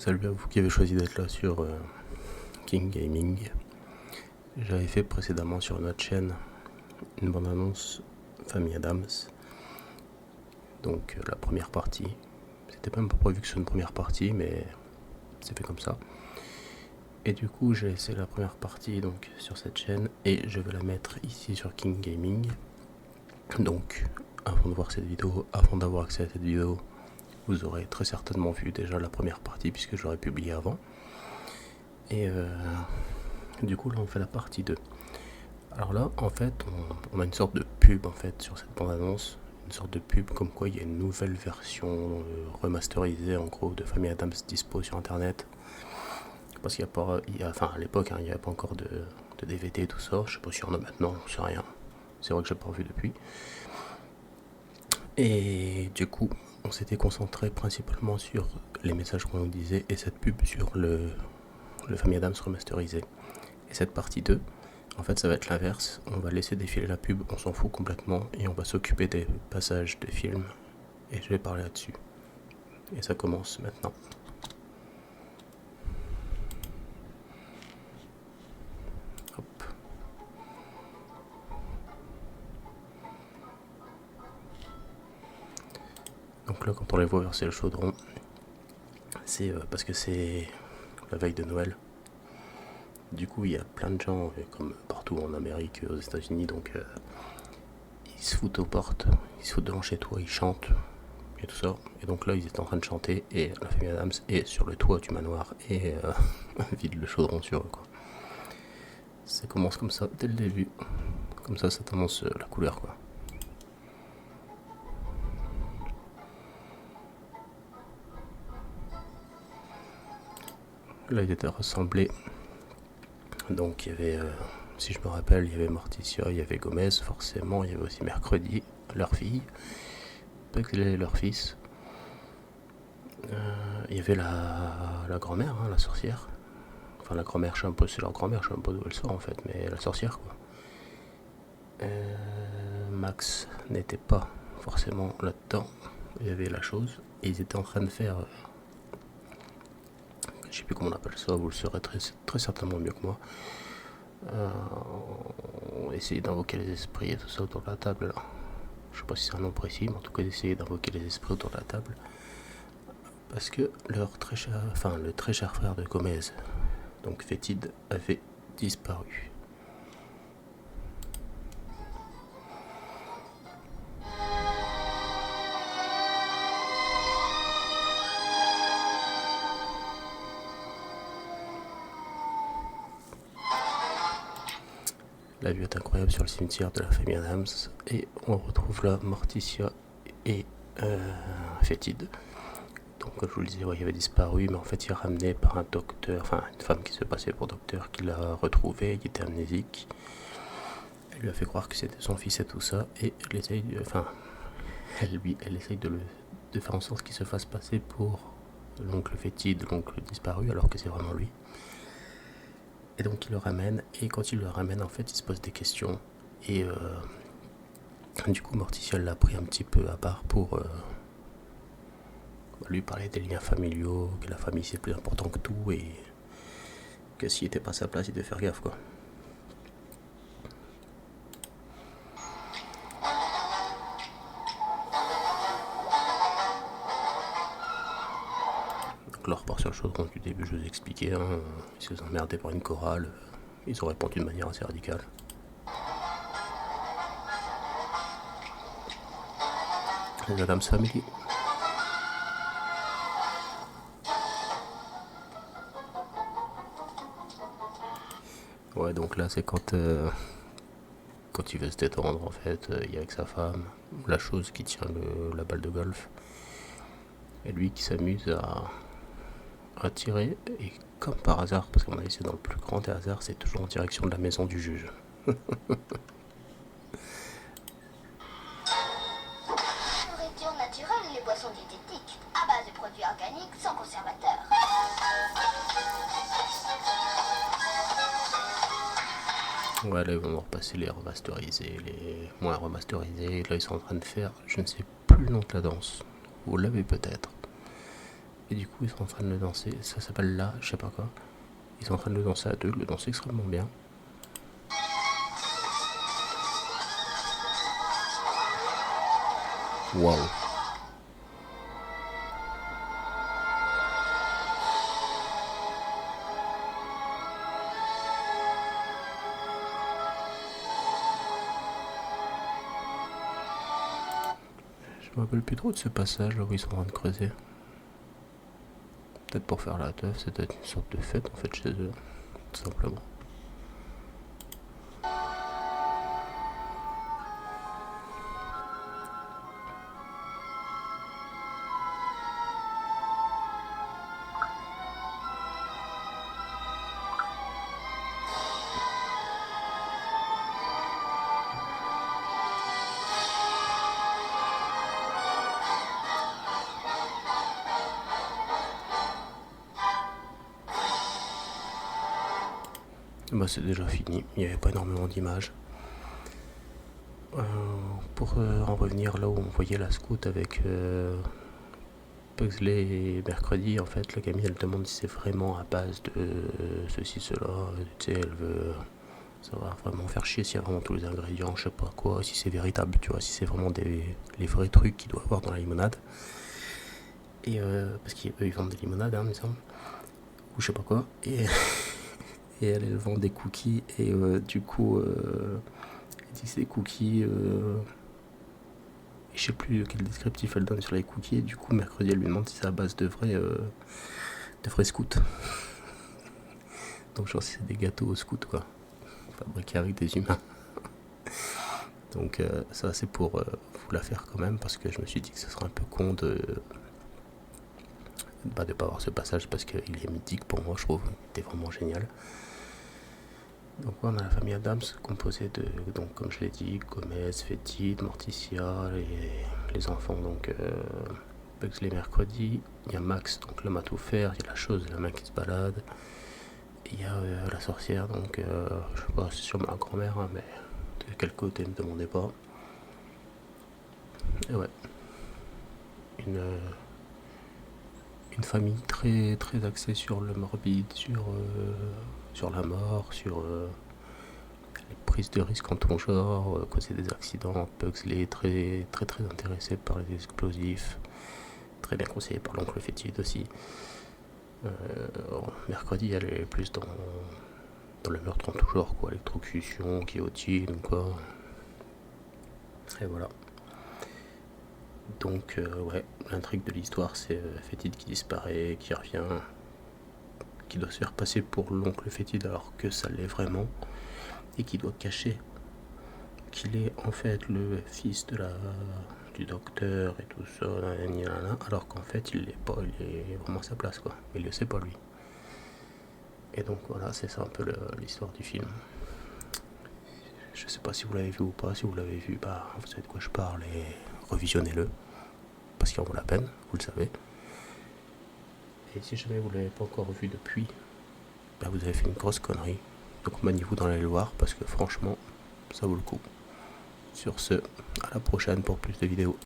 Salut à vous qui avez choisi d'être là sur King Gaming. J'avais fait précédemment sur notre chaîne une bande-annonce Famille Adams. Donc la première partie. C'était même pas prévu que ce soit une première partie, mais c'est fait comme ça. Et du coup j'ai laissé la première partie donc sur cette chaîne et je vais la mettre ici sur King Gaming. Donc avant de voir cette vidéo, avant d'avoir accès à cette vidéo, vous aurez très certainement vu déjà la première partie puisque je l'aurais publié avant. Et du coup là on fait la partie 2. Alors là en fait on a une sorte de pub en fait sur cette bande annonce. Une sorte de pub comme quoi il y a une nouvelle version remasterisée en gros de Family Adams dispo sur internet. Parce qu'il n'y a pas, enfin à l'époque il n'y avait pas encore de DVD et tout ça. Je sais pas si on en a maintenant, je sais rien. C'est vrai que j'ai pas revu depuis. Et du coup on s'était concentré principalement sur les messages qu'on nous disait et cette pub sur le Family Adams remasterisé. Et cette partie 2, en fait ça va être l'inverse, on va laisser défiler la pub, on s'en fout complètement et on va s'occuper des passages des films et je vais parler là-dessus. Et ça commence maintenant. Hop. Donc là quand on les voit verser le chaudron, c'est parce que c'est la veille de Noël. Du coup il y a plein de gens, comme partout en Amérique, aux États-Unis, donc ils se foutent aux portes, ils se foutent devant chez toi, ils chantent et tout ça. Et donc là ils étaient en train de chanter et la famille Adams est sur le toit du manoir et vide le chaudron sur eux quoi. Ça commence comme ça dès le début, comme ça t'annonce la couleur quoi. Là il était rassemblé, donc il y avait, si je me rappelle, il y avait Morticia, il y avait Gomez forcément, il y avait aussi Mercredi, leur fille, Pugsley et leur fils. Il y avait la grand-mère, hein, la sorcière. Enfin la grand-mère, je sais un peu, c'est leur grand-mère, je sais même pas d'où elle sort en fait, mais la sorcière quoi. Max n'était pas forcément là-dedans, il y avait la chose, et ils étaient en train de faire, je sais plus comment on appelle ça, vous le saurez très certainement mieux que moi, essayer d'invoquer les esprits et tout ça autour de la table là. Je sais pas si c'est un nom précis, mais en tout cas d'essayer d'invoquer les esprits autour de la table. Parce que leur très cher, enfin le très cher frère de Gomez, donc Fétide, avait disparu. La vue est incroyable sur le cimetière de la famille Adams et on retrouve là Morticia et Fétide. Donc comme je vous le disais, ouais, il avait disparu, mais en fait il est ramené par un docteur, enfin une femme qui se passait pour docteur, qui l'a retrouvé, qui était amnésique. Elle lui a fait croire que c'était son fils et tout ça, et elle essaye, elle essaye de faire en sorte qu'il se fasse passer pour l'oncle Fétide, l'oncle disparu, alors que c'est vraiment lui. Et donc il le ramène, et quand il le ramène, en fait, il se pose des questions. Et du coup, Morticia l'a pris un petit peu à part pour lui parler des liens familiaux, que la famille c'est plus important que tout, et que s'il était pas à sa place, il devait faire gaffe, quoi. Donc là, on repart sur le chaudron du début, je vous ai expliqué, hein, ils se sont emmerdés par une chorale, ils ont répondu de manière assez radicale. Les Adams Family. Ouais, donc là, c'est quand il veut se détendre, en fait, il est avec sa femme, la chose qui tient la balle de golf, et lui qui s'amuse à tirer, et comme par hasard, parce qu'on a essayé dans le plus grand des hasards, c'est toujours en direction de la maison du juge. Nourriture naturelle, les boissons diététiques, à base de produits organiques sans conservateurs. Ouais, là, ils vont repasser les remasterisés, les moins remasterisés. Là, ils sont en train de faire, je ne sais plus le nom de la danse. Vous l'avez peut-être. Et du coup, ils sont en train de le danser. Ça s'appelle là, je sais pas quoi. Ils sont en train de le danser à deux, le danser extrêmement bien. Waouh. Je me rappelle plus trop de ce passage là où ils sont en train de creuser. Peut-être pour faire la teuf, c'est peut-être une sorte de fête en fait chez eux, tout simplement. Bah c'est déjà fini, il n'y avait pas énormément d'images. Pour en revenir là où on voyait la scout avec Pugsley et Mercredi, en fait la gamine elle demande si c'est vraiment à base de ceci, cela, tu sais, elle veut savoir vraiment faire chier s'il y a vraiment tous les ingrédients, je sais pas quoi, si c'est véritable, tu vois, si c'est vraiment les vrais trucs qu'il doit avoir dans la limonade. Et parce qu'eux ils vendent des limonades, hein, il me semble, ou je sais pas quoi, et elle vend des cookies, et du coup, elle dit que c'est des cookies, je sais plus quel descriptif elle donne sur les cookies, et du coup, Mercredi, elle lui demande si c'est à base de vrais scouts. Donc, genre, si c'est des gâteaux aux scouts, quoi, fabriqués avec des humains. Donc, ça, c'est pour vous la faire quand même, parce que je me suis dit que ce serait un peu con de pas avoir ce passage, parce qu'il est mythique pour moi, je trouve. Il était vraiment génial. Donc on a la famille Adams composée de, donc comme je l'ai dit, Gomez, Fétide, Morticia, les enfants, donc Pugsley Mercredi, il y a Max, donc l'homme à tout faire, il y a la chose, la main qui se balade, il y a la sorcière, donc je sais pas, c'est sûrement ma grand-mère, hein, mais de quel côté, ne me demandez pas. Et ouais, une famille très, très axée sur le morbide, sur la mort, sur les prises de risques en tout genre, causer des accidents. Pugsley très, très, très intéressé par les explosifs, très bien conseillé par l'oncle Fétide aussi. Mercredi, elle est plus dans le meurtre en tout genre, quoi, électrocution, guillotine, quoi. Et voilà. Donc, ouais, l'intrigue de l'histoire, c'est Fétide qui disparaît, qui revient, qui doit se faire passer pour l'oncle Fétide alors que ça l'est vraiment, et qui doit cacher qu'il est en fait le fils du docteur et tout ça, alors qu'en fait il l'est pas, il est vraiment à sa place, quoi. Il le sait pas lui. Et donc voilà, c'est ça un peu l'histoire du film. Je sais pas si vous l'avez vu ou pas. Si vous l'avez vu, bah vous savez de quoi je parle et revisionnez-le parce qu'il en vaut la peine, vous le savez. Et si jamais vous l'avez pas encore vu depuis, bah vous avez fait une grosse connerie. Donc maniez-vous dans l'aller le voir parce que franchement, ça vaut le coup. Sur ce, à la prochaine pour plus de vidéos.